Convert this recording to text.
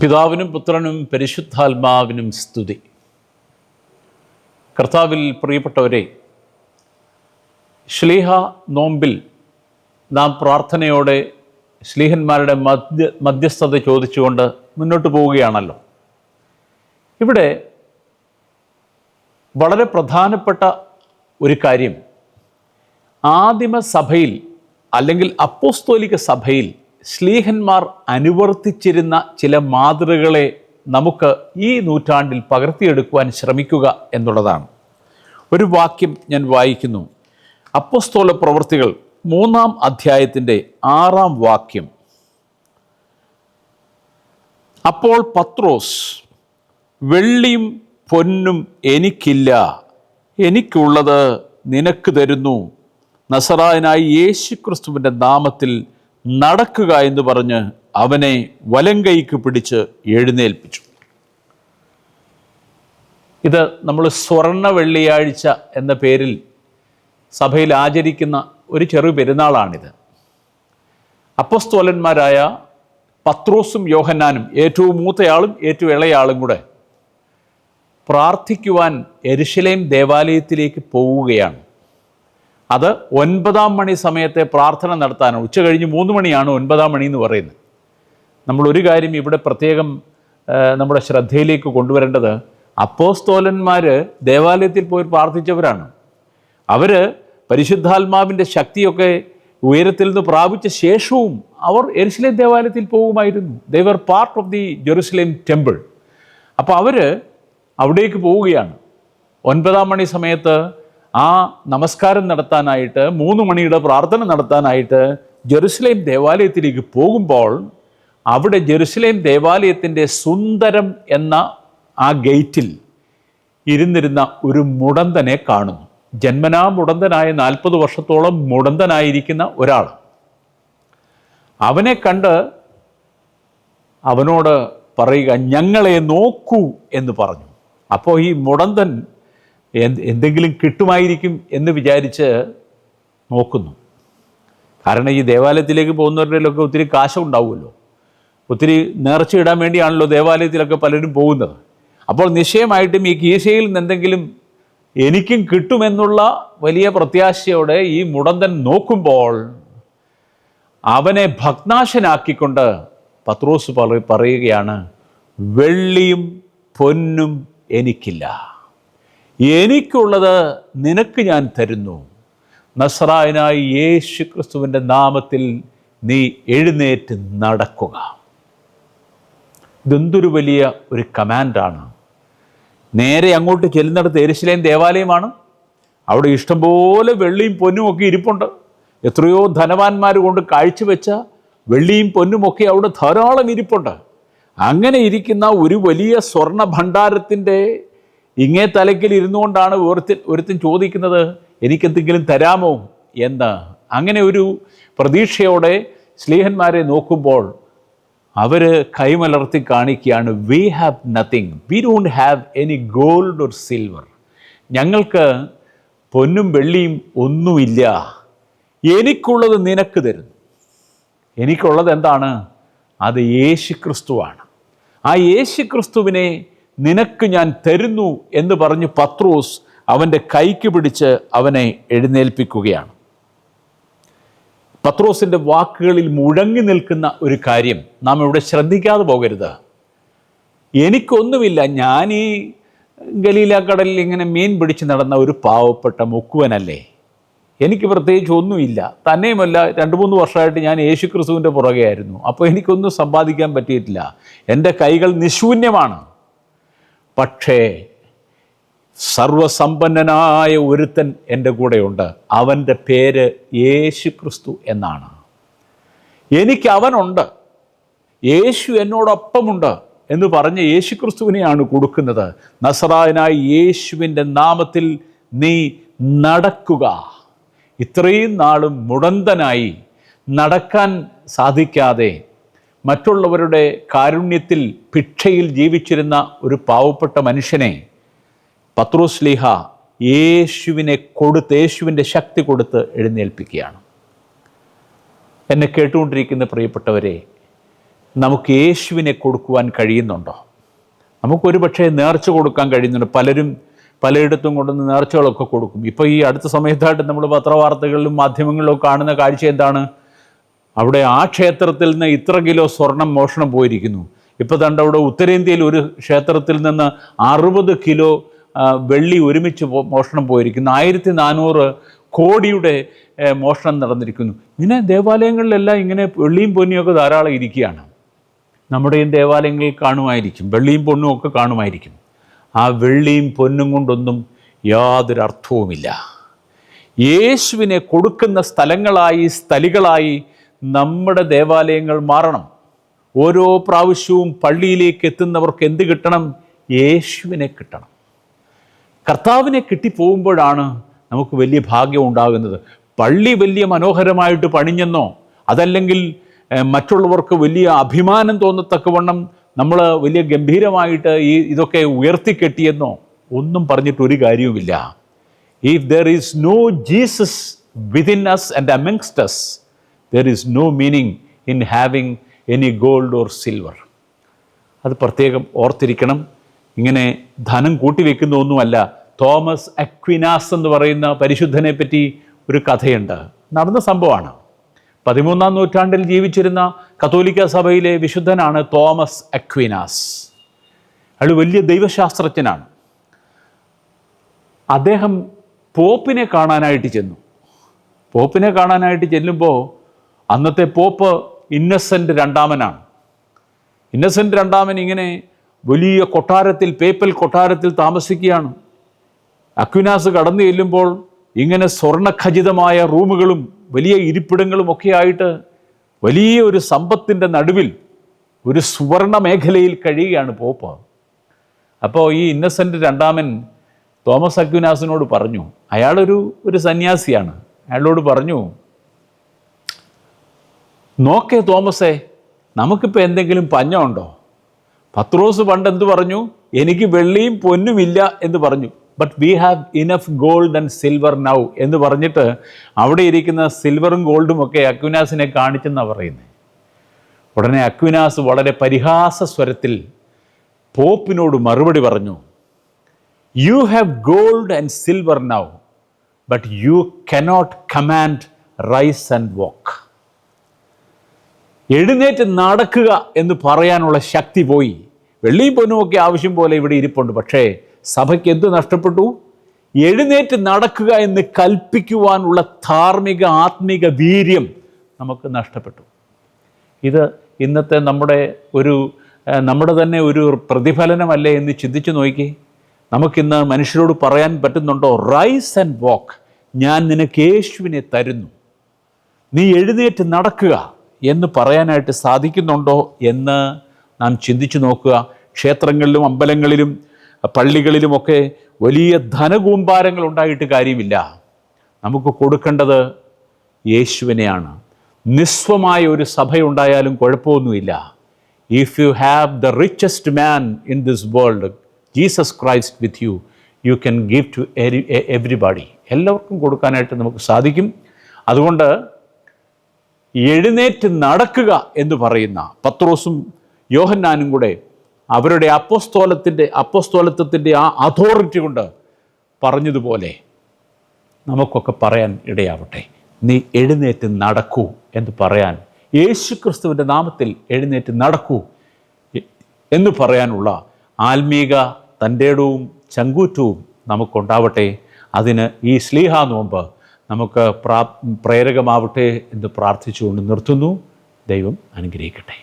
പിതാവിനും പുത്രനും പരിശുദ്ധാത്മാവിനും സ്തുതി. കർത്താവിൽ പ്രിയപ്പെട്ടവരെ, ശ്ലീഹ നോമ്പിൽ നാം പ്രാർത്ഥനയോടെ ശ്ലീഹന്മാരുടെ മധ്യസ്ഥത ചോദിച്ചുകൊണ്ട് മുന്നോട്ട് പോവുകയാണല്ലോ. ഇവിടെ വളരെ പ്രധാനപ്പെട്ട ഒരു കാര്യം, ആദിമസഭയിൽ അല്ലെങ്കിൽ അപ്പോസ്തോലിക സഭയിൽ ശ്ലീഹന്മാർ അനുവർത്തിച്ചിരുന്ന ചില മാതൃകകളെ നമുക്ക് ഈ നൂറ്റാണ്ടിൽ പകർത്തിയെടുക്കുവാൻ ശ്രമിക്കുക എന്നുള്ളതാണ്. ഒരു വാക്യം ഞാൻ വായിക്കുന്നു. അപ്പോസ്തോല പ്രവൃത്തികൾ 3-ാം അധ്യായത്തിൻ്റെ 6-ാം വാക്യം. അപ്പോൾ പത്രോസ്, വെള്ളിയും പൊന്നും എനിക്കില്ല, എനിക്കുള്ളത് നിനക്ക് തരുന്നു, നസറായനായ യേശുക്രിസ്തുവിൻ്റെ നാമത്തിൽ നടക്കുക എന്ന് പറഞ്ഞ് അവനെ വലങ്കൈക്ക് പിടിച്ച് എഴുന്നേൽപ്പിച്ചു. ഇത് നമ്മൾ സ്വർണ്ണ വെള്ളിയാഴ്ച എന്ന പേരിൽ സഭയിൽ ആചരിക്കുന്ന ഒരു ചെറു പെരുന്നാളാണിത്. അപ്പോസ്തോലന്മാരായ പത്രോസും യോഹന്നാനും, ഏറ്റവും മൂത്തയാളും ഏറ്റവും ഇളയാളും കൂടെ പ്രാർത്ഥിക്കുവാൻ യെരുശലേം ദേവാലയത്തിലേക്ക് പോവുകയാണ്. അത് 9-ാം മണി സമയത്തെ പ്രാർത്ഥന നടത്താനാണ്. ഉച്ച കഴിഞ്ഞ് 3 മണിയാണ് 9-ാം മണി എന്ന് പറയുന്നത്. നമ്മളൊരു കാര്യം ഇവിടെ പ്രത്യേകം നമ്മുടെ ശ്രദ്ധയിലേക്ക് കൊണ്ടുവരേണ്ടത്, അപ്പോസ്തോലന്മാർ ദേവാലയത്തിൽ പോയി പ്രാർത്ഥിച്ചവരാണ്. അവർ പരിശുദ്ധാത്മാവിൻ്റെ ശക്തിയൊക്കെ ഉയരത്തിൽ നിന്ന് പ്രാപിച്ച ശേഷവും അവർ യെരുശലേം ദേവാലയത്തിൽ പോകുമായിരുന്നു. They were part of the Jerusalem temple. അപ്പോൾ അവർ അവിടേക്ക് പോവുകയാണ്. 9-ാം മണി സമയത്ത് ആ നമസ്കാരം നടത്താനായിട്ട്, 3 മണിയുടെ പ്രാർത്ഥന നടത്താനായിട്ട് ജെറുസലേം ദേവാലയത്തിലേക്ക് പോകുമ്പോൾ അവിടെ ജെറുസലേം ദേവാലയത്തിൻ്റെ സുന്ദരം എന്ന ആ ഗേറ്റിൽ ഇരുന്നിരുന്ന ഒരു മുടന്തനെ കാണുന്നു. ജന്മനാ മുടന്തനായ, 40 വർഷത്തോളം മുടന്തനായിരിക്കുന്ന ഒരാൾ. അവനെ കണ്ട് അവനോട് പറയുക, ഞങ്ങളെ നോക്കൂ എന്ന് പറഞ്ഞു. അപ്പോൾ ഈ മുടന്തൻ എന്തെങ്കിലും കിട്ടുമായിരിക്കും എന്ന് വിചാരിച്ച് നോക്കുന്നു. കാരണം ഈ ദേവാലയത്തിലേക്ക് പോകുന്നവരിലൊക്കെ ഒത്തിരി കാശുണ്ടാവുമല്ലോ, ഒത്തിരി നേർച്ചയിടാൻ വേണ്ടിയാണല്ലോ ദേവാലയത്തിലൊക്കെ പലരും പോകുന്നത്. അപ്പോൾ നിശ്ചയമായിട്ടും ഈ കീശയിൽ നിന്ന് എന്തെങ്കിലും എനിക്കും കിട്ടുമെന്നുള്ള വലിയ പ്രത്യാശയോടെ ഈ മുടന്തൻ നോക്കുമ്പോൾ അവനെ ഭഗ്നാശനാക്കിക്കൊണ്ട് പത്രോസ് പറയുകയാണ്, വെള്ളിയും പൊന്നും എനിക്കില്ല, എനിക്കുള്ളത് നിനക്ക് ഞാൻ തരുന്നു, നസറായനായ യേശുക്രിസ്തുവിൻ്റെ നാമത്തിൽ നീ എഴുന്നേറ്റ് നടക്കുക. ഇതെന്തൊരു വലിയ ഒരു കമാൻഡാണ്. നേരെ അങ്ങോട്ട് ചെല്ലുന്നിടത്ത് യെരുശലേം ദേവാലയമാണ്. അവിടെ ഇഷ്ടംപോലെ വെള്ളിയും പൊന്നും ഒക്കെ ഇരിപ്പുണ്ട്. എത്രയോ ധനവാന്മാർ കൊണ്ട് കാഴ്ചവെച്ച വെള്ളിയും പൊന്നുമൊക്കെ അവിടെ ധാരാളം ഇരിപ്പുണ്ട്. അങ്ങനെ ഇരിക്കുന്ന ഒരു വലിയ സ്വർണ്ണ ഭണ്ഡാരത്തിൻ്റെ ഇങ്ങേ തലയ്ക്കൽ ഇരുന്നുകൊണ്ടാണ് ഒരുത്തൻ ചോദിക്കുന്നത്, എനിക്കെന്തെങ്കിലും തരാമോ എന്ന്. അങ്ങനെ ഒരു പ്രതീക്ഷയോടെ ശ്ലീഹന്മാരെ നോക്കുമ്പോൾ അവർ കൈമലർത്തി കാണിക്കുകയാണ്, we have nothing, we don't have any gold or silver, ഞങ്ങൾക്ക് പൊന്നും വെള്ളിയും ഒന്നുമില്ല, എനിക്കുള്ളത് നിനക്ക് തരുന്നു. എനിക്കുള്ളത് എന്താണ്? അത് യേശുക്രിസ്തുവാണ്. ആ യേശുക്രിസ്തുവിനെ നിനക്ക് ഞാൻ തരുന്നു എന്ന് പറഞ്ഞ് പത്രോസ് അവൻ്റെ കൈക്ക് പിടിച്ച് അവനെ എഴുന്നേൽപ്പിക്കുകയാണ്. പത്രോസിൻ്റെ വാക്കുകളിൽ മുഴങ്ങി നിൽക്കുന്ന ഒരു കാര്യം നാം ഇവിടെ ശ്രദ്ധിക്കാതെ പോകരുത്. എനിക്കൊന്നുമില്ല, ഞാൻ ഈ ഗലീല കടലിൽ ഇങ്ങനെ മീൻ പിടിച്ച് നടന്ന ഒരു പാവപ്പെട്ട മുക്കുവനല്ലേ, എനിക്ക് പ്രത്യേകിച്ച് ഒന്നുമില്ല. തന്നെയുമല്ല, 2-3 വർഷമായിട്ട് ഞാൻ യേശുക്രിസ്തുവിൻ്റെ പുറകെ ആയിരുന്നു. അപ്പോൾ എനിക്കൊന്നും സമ്പാദിക്കാൻ പറ്റിയിട്ടില്ല, എൻ്റെ കൈകൾ നിശൂന്യമാണ്. പക്ഷേ സർവസമ്പന്നനായ ഒരുത്തൻ എൻ്റെ കൂടെയുണ്ട്, അവൻ്റെ പേര് യേശുക്രിസ്തു എന്നാണ്. എനിക്ക് അവനുണ്ട്, യേശു എന്നോടൊപ്പമുണ്ട് എന്ന് പറഞ്ഞ് യേശുക്രിസ്തുവിനെയാണ് കൊടുക്കുന്നത്. നസറായനായ യേശുവിൻ്റെ നാമത്തിൽ നീ നടക്കുക. ഇത്രയും നാളും മുടന്തനായി നടക്കാൻ സാധിക്കാതെ മറ്റുള്ളവരുടെ കാരുണ്യത്തിൽ ഭിക്ഷയിൽ ജീവിച്ചിരുന്ന ഒരു പാവപ്പെട്ട മനുഷ്യനെ പത്രോസ് ശ്ലീഹ യേശുവിൻ്റെ ശക്തി കൊടുത്ത് എഴുന്നേൽപ്പിക്കുകയാണ്. എന്നെ കേട്ടുകൊണ്ടിരിക്കുന്ന പ്രിയപ്പെട്ടവരെ, നമുക്ക് യേശുവിനെ കൊടുക്കുവാൻ കഴിയുന്നുണ്ടോ? നമുക്കൊരു പക്ഷേ നേർച്ച കൊടുക്കാൻ കഴിയുന്നുണ്ട്. പലരും പലയിടത്തും കൊണ്ടുവന്ന് നേർച്ചകളൊക്കെ കൊടുക്കും. ഇപ്പോൾ ഈ അടുത്ത സമയത്തായിട്ട് നമ്മൾ പത്രവാർത്തകളിലും മാധ്യമങ്ങളിലും കാണുന്ന കാഴ്ച എന്താണ്? അവിടെ ആ ക്ഷേത്രത്തിൽ നിന്ന് ഇത്ര കിലോ സ്വർണം മോഷണം പോയിരിക്കുന്നു. ഇപ്പോൾ തണ്ട് അവിടെ ഉത്തരേന്ത്യയിൽ ഒരു ക്ഷേത്രത്തിൽ നിന്ന് 60 കിലോ വെള്ളി ഒരുമിച്ച് മോഷണം പോയിരിക്കുന്നു. 1400 കോടിയുടെ മോഷണം നടന്നിരിക്കുന്നു. ഇങ്ങനെ ദേവാലയങ്ങളിലെല്ലാം ഇങ്ങനെ വെള്ളിയും പൊന്നിയൊക്കെ ധാരാളം ഇരിക്കുകയാണ്. നമ്മുടെയും ദേവാലയങ്ങളിൽ കാണുമായിരിക്കും, വെള്ളിയും പൊന്നും ഒക്കെ കാണുമായിരിക്കും. ആ വെള്ളിയും പൊന്നും കൊണ്ടൊന്നും യാതൊരു അർത്ഥവുമില്ല. യേശുവിനെ കൊടുക്കുന്ന സ്ഥലികളായി നമ്മുടെ ദേവാലയങ്ങൾ മാറണം. ഓരോ പ്രാവശ്യവും പള്ളിയിലേക്ക് എത്തുന്നവർക്ക് എന്ത് കിട്ടണം? യേശുവിനെ കിട്ടണം. കർത്താവിനെ കിട്ടിപ്പോകുമ്പോഴാണ് നമുക്ക് വലിയ ഭാഗ്യം ഉണ്ടാകുന്നത്. പള്ളി വലിയ മനോഹരമായിട്ട് പണിഞ്ഞെന്നോ അതല്ലെങ്കിൽ മറ്റുള്ളവർക്ക് വലിയ അഭിമാനം തോന്നത്തക്കവണ്ണം നമ്മൾ വലിയ ഗംഭീരമായിട്ട് ഇതൊക്കെ ഉയർത്തിക്കെട്ടിയെന്നോ ഒന്നും പറഞ്ഞിട്ടൊരു കാര്യവുമില്ല. If there is no Jesus within us and amongst us, there is no meaning in having any gold or silver. അത് പ്രത്യേകം ഓർത്തിരിക്കണം. ഇങ്ങനെ ധനം കൂട്ടിവെക്കുന്ന ഒന്നുമല്ല. തോമസ് അക്വിനാസ് എന്ന് പറയുന്ന പരിശുദ്ധനെ പറ്റി ഒരു കഥയുണ്ട്. നടന്ന സംഭവമാണ്. 13-ാം നൂറ്റാണ്ടിൽ ജീവിച്ചിരുന്ന കത്തോലിക്ക സഭയിലെ വിശുദ്ധനാണ് തോമസ് അക്വിനാസ്. അയാൾ വലിയ ദൈവശാസ്ത്രജ്ഞനാണ്. അദ്ദേഹം പോപ്പിനെ കാണാനായിട്ട് ചെന്നു. പോപ്പിനെ കാണാനായിട്ട് ചെല്ലുമ്പോൾ അന്നത്തെ പോപ്പ് ഇന്നസെൻ്റ് രണ്ടാമനാണ്. ഇന്നസെൻ്റ് രണ്ടാമൻ ഇങ്ങനെ വലിയ കൊട്ടാരത്തിൽ, പേപ്പൽ കൊട്ടാരത്തിൽ താമസിക്കുകയാണ്. അക്വിനാസ് കടന്നു ചെല്ലുമ്പോൾ ഇങ്ങനെ സ്വർണ്ണഖചിതമായ റൂമുകളും വലിയ ഇരിപ്പിടങ്ങളും ഒക്കെ ആയിട്ട് വലിയ ഒരു സമ്പത്തിൻ്റെ നടുവിൽ ഒരു സുവർണ മേഖലയിൽ കഴിയുകയാണ് പോപ്പ്. അപ്പോൾ ഈ ഇന്നസെൻ്റ് രണ്ടാമൻ തോമസ് അക്വിനാസിനോട് പറഞ്ഞു, അയാളൊരു സന്യാസിയാണ്, അയാളോട് പറഞ്ഞു, നോക്കേ തോമസേ, നമുക്കിപ്പോൾ എന്തെങ്കിലും പഞ്ഞമുണ്ടോ? പത്രോസ് പണ്ട് എന്ത് പറഞ്ഞു? എനിക്ക് വെള്ളിയും പൊന്നുമില്ല എന്ന് പറഞ്ഞു. But we have enough gold and silver now എന്ന് പറഞ്ഞിട്ട് അവിടെ ഇരിക്കുന്ന സിൽവറും ഗോൾഡും ഒക്കെ അക്വിനാസിനെ കാണിച്ചെന്നാണ് പറയുന്നത്. ഉടനെ അക്വിനാസ് വളരെ പരിഹാസ സ്വരത്തിൽ പോപ്പിനോട് മറുപടി പറഞ്ഞു, you have gold and silver now, but you cannot command rise and walk. എഴുന്നേറ്റ് നടക്കുക എന്ന് പറയാനുള്ള ശക്തി പോയി. വെള്ളിയും പൊന്നുമൊക്കെ ആവശ്യം പോലെ ഇവിടെ ഇരിപ്പുണ്ട്. പക്ഷേ സഭയ്ക്ക് എന്ത് നഷ്ടപ്പെട്ടു? എഴുന്നേറ്റ് നടക്കുക എന്ന് കൽപ്പിക്കുവാനുള്ള ധാർമ്മിക ആത്മീക വീര്യം നമുക്ക് നഷ്ടപ്പെട്ടു. ഇത് ഇന്നത്തെ നമ്മുടെ തന്നെ ഒരു പ്രതിഫലനമല്ലേ എന്ന് ചിന്തിച്ചു നോക്കി. നമുക്കിന്ന് മനുഷ്യരോട് പറയാൻ പറ്റുന്നുണ്ടോ? റൈസ് ആൻഡ് വാക്ക്, ഞാൻ നിനക്ക് യേശുവിനെ തരുന്നു, നീ എഴുന്നേറ്റ് നടക്കുക എന്ന് പറയാനായിട്ട് സാധിക്കുന്നുണ്ടോ എന്ന് നാം ചിന്തിച്ചു നോക്കുക. ക്ഷേത്രങ്ങളിലും അമ്പലങ്ങളിലും പള്ളികളിലുമൊക്കെ വലിയ ധനകൂമ്പാരങ്ങൾ ഉണ്ടായിട്ട് കാര്യമില്ല. നമുക്ക് കൊടുക്കേണ്ടത് യേശുവിനെയാണ്. നിസ്വമായ ഒരു സഭയുണ്ടായാലും കുഴപ്പമൊന്നുമില്ല. If you have the richest man in this world, Jesus Christ with you, you can give to everybody. എല്ലാവർക്കും കൊടുക്കാനായിട്ട് നമുക്ക് സാധിക്കും. അതുകൊണ്ട് എഴുന്നേറ്റ് നടക്കുക എന്ന് പറയുന്ന പത്രോസും യോഹന്നാനും കൂടെ അവരുടെ അപ്പോസ്തോലത്വത്തിൻ്റെ ആ അതോറിറ്റി കൊണ്ട് പറഞ്ഞതുപോലെ നമുക്കൊക്കെ പറയാൻ ഇടയാവട്ടെ. നീ എഴുന്നേറ്റ് നടക്കൂ എന്ന് പറയാൻ, യേശുക്രിസ്തുവിൻ്റെ നാമത്തിൽ എഴുന്നേറ്റ് നടക്കൂ എന്ന് പറയാനുള്ള ആത്മീക തൻ്റെടവും ചങ്കൂറ്റവും നമുക്കുണ്ടാവട്ടെ. അതിന് ഈ ശ്ലീഹാ നോമ്പ് നമുക്ക് പ്രേരകമാവട്ടെ എന്ന് പ്രാർത്ഥിച്ചുകൊണ്ട് നിർത്തുന്നു. ദൈവം അനുഗ്രഹിക്കട്ടെ.